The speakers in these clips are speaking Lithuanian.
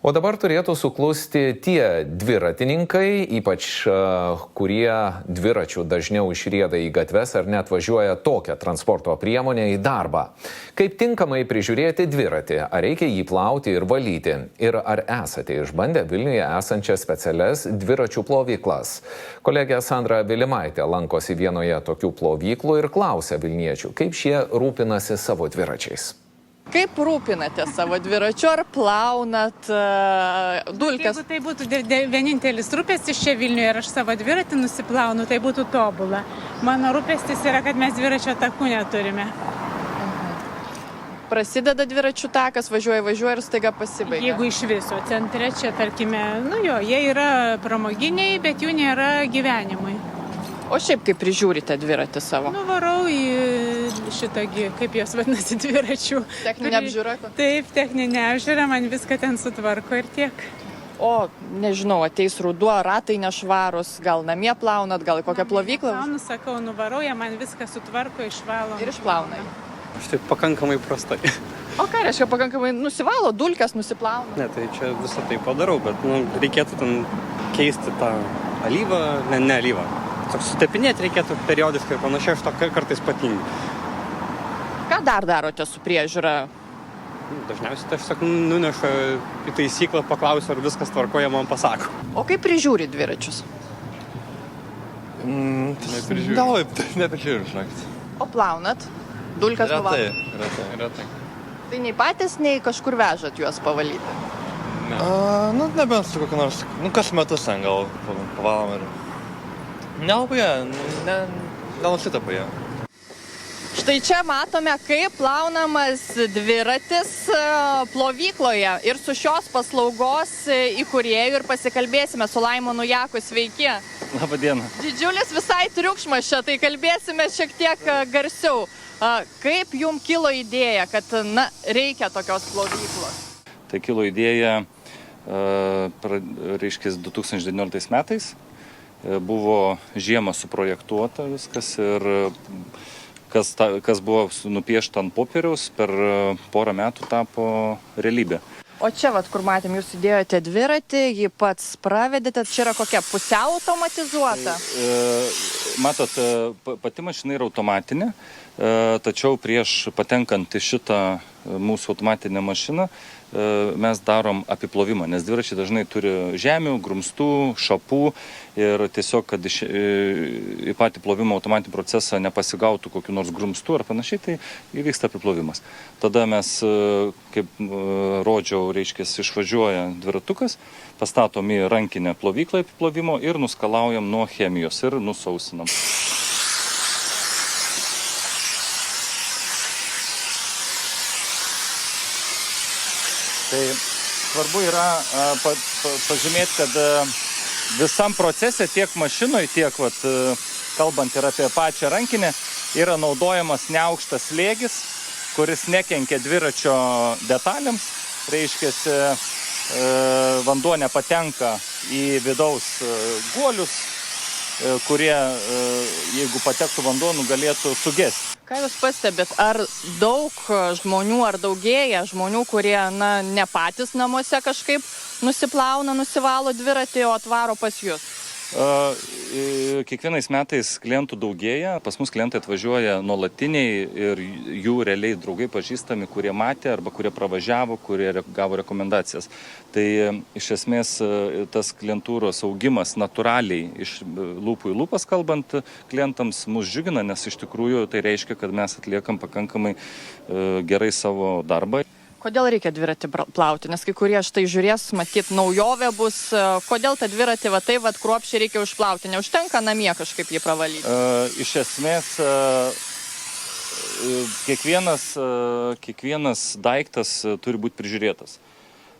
O dabar turėtų suklusti tie dviratininkai, ypač kurie dviračių dažniau išrieda į gatves ar net važiuoja tokią transporto priemonę į darbą. Kaip tinkamai prižiūrėti dviratį, ar reikia jį plauti ir valyti? Ir ar esate išbandę Vilniuje esančias specialias dviračių plovyklas? Kolegė Sandra Vilimaitė lankosi vienoje tokių plovyklų ir klausia vilniečių, kaip šie rūpinasi savo dviračiais. Kaip rūpinate savo dviračiu, ar plaunat dulkes? Jeigu tai būtų vienintelis rūpestis čia Vilniuje ir aš savo dviratį nusiplaunu, tai būtų tobula. Mano rūpestis yra, kad mes dviračio takų neturime. Prasideda dviračių takas, važiuoja ir staiga pasibaigia. Jeigu iš viso centre čia, tarkime, jie yra pramoginiai, bet jų nėra gyvenimui. O šiaip kaip prižiūrite dviratį savo? Nuvarau į šitągi, kaip jos vadinasi, dviračių. Techninė apžiūra? Taip, techninė apžiūra, man viską ten sutvarko ir tiek. O, nežinau, ateis ruduo, ratai nešvarus, gal namie plaunat, gal į kokią plovyklą? Plaunu, sakau, nuvarau, jie man viską sutvarko, išvalo. Ir išplauna. Aš taip pakankamai prastai. O ką reiškia pakankamai? Nusivalo, dulkes nusiplauna? Ne, tai čia visą tai padarau, bet reikėtų ten keisti tą alyvą, ne alyvą. Sutepinėti reikėtų periodiškai ir panašiai, aš to kartais patingiu. Ką dar darote su priežiūra? Dažniausiai tai aš nunešu į taisyklą, paklausiu, ar viskas tvarkoje, man pasako. O kaip prižiūri dviračius? Neprižiūriu, žinokit. O plaunat? Dulkes nuvalot? Retai. Tai nei patys, nei kažkur vežat juos pavalyti? Nebent su kokiu nors, kas metus ten gal pavalom ir... Nelabai, nenusitapu jie. Štai čia matome, kaip plaunamas dviratis plovykloje ir su šios paslaugos įkūrėju ir pasikalbėsime su Laimonu Jaku. Sveiki. Labą dieną. Didžiulis visai triukšmas čia, tai kalbėsime šiek tiek garsiau. Kaip jums kilo idėja, kad reikia tokios plovyklos? Tai kilo idėja, reiškia, 2019 metais. Buvo žiemą suprojektuota viskas ir kas buvo nupiešta ant popieriaus, per porą metų tapo realybė. O čia, kur matėm, jūs įdėjote dviratį, jį pats pravedėte, čia yra kokia pusiau automatizuota? Matot, pati mašina yra automatinė, tačiau prieš patenkant į šitą mūsų automatinę mašiną mes darom apiplovimą, nes dviračiai dažnai turi žemių, grumstų, šapų ir tiesiog, kad į patį plovimo automatinį procesą nepasigautų kokių nors grumstų ar panašiai, tai įvyksta apiplovimas. Tada mes, kaip rodžiau, reiškia, išvažiuoja dviratukas, pastatom į rankinę plovyklą apiplovimo ir nuskalaujam nuo chemijos ir nusausinam. Tai svarbu yra pažymėti, kad visam procese tiek mašinoje, tiek kalbant ir apie pačią rankinę, yra naudojamas neaukštas slėgis, kuris nekenkia dviračio detalėms. Reiškia, vanduo nepatenka į vidaus guolius, kurie, jeigu patektų vanduo, galėtų sugesti. Ką jūs pastebit, ar daug žmonių, ar daugėja žmonių, kurie ne patys namuose kažkaip nusiplauna, nusivalo dviratį, o atvaro pas jūs? Kiekvienais metais klientų daugėja, pas mus klientai atvažiuoja nuolatiniai ir jų realiai draugai pažįstami, kurie matė arba kurie pravažiavo, kurie gavo rekomendacijas. Tai iš esmės tas klientūros augimas natūraliai iš lūpų į lūpas kalbant klientams mus džiugina, nes iš tikrųjų tai reiškia, kad mes atliekam pakankamai gerai savo darbą. Kodėl reikia dviratį plauti? Nes kai kurie štai žiūrės, matyt, naujovė bus. Kodėl tą dviratį kruopščiai reikia užplauti? Neužtenka namie kažkaip jį pravalyti? Iš esmės, kiekvienas daiktas turi būti prižiūrėtas.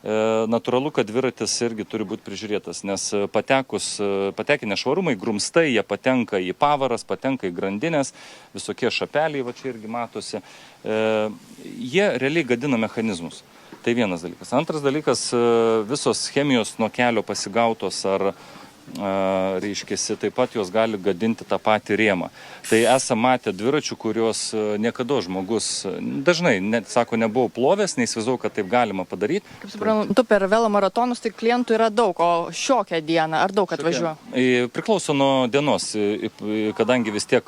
Natūralu, kad dviratis irgi turi būti prižiūrėtas, nes patekę nešvarumai, grumstai, jie patenka į pavaras, patenka į grandinės, visokie šapeliai, va čia irgi matosi. Jie realiai gadina mechanizmus. Tai vienas dalykas. Antras dalykas, visos chemijos nuo kelio pasigautos ar reiškiasi, taip pat jos gali gadinti tą patį rėmą. Tai esame matę dviračių, kurios niekada žmogus dažnai, net sako, nebuvau plovęs, neįsivaizduoju, kad taip galima padaryti. Kaip suprantu, per velomaratonus tai klientų yra daug, o šiokią dieną ar daug atvažiuoja? Priklauso nuo dienos, kadangi vis tiek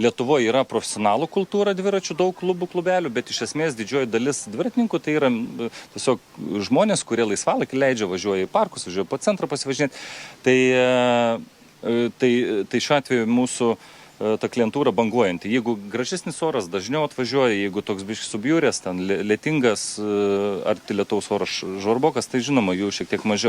Lietuvoje yra profesionalų kultūra dviračių, daug klubų, klubelių, bet iš esmės didžioji dalis dviratininkų tai yra tiesiog žmonės, kurie laisvalaikį leidžia, važiuoja į parkus, važiuoja po centrą pasivažinėti. Tai šiuo atveju mūsų ta klientūra banguojanti. Jeigu gražesnis oras, dažniau atvažiuoja, jeigu toks biškis subjūrės, ten lietingas, arti lietaus oras žvarbokas, tai žinoma, jų šiek tiek mažiau.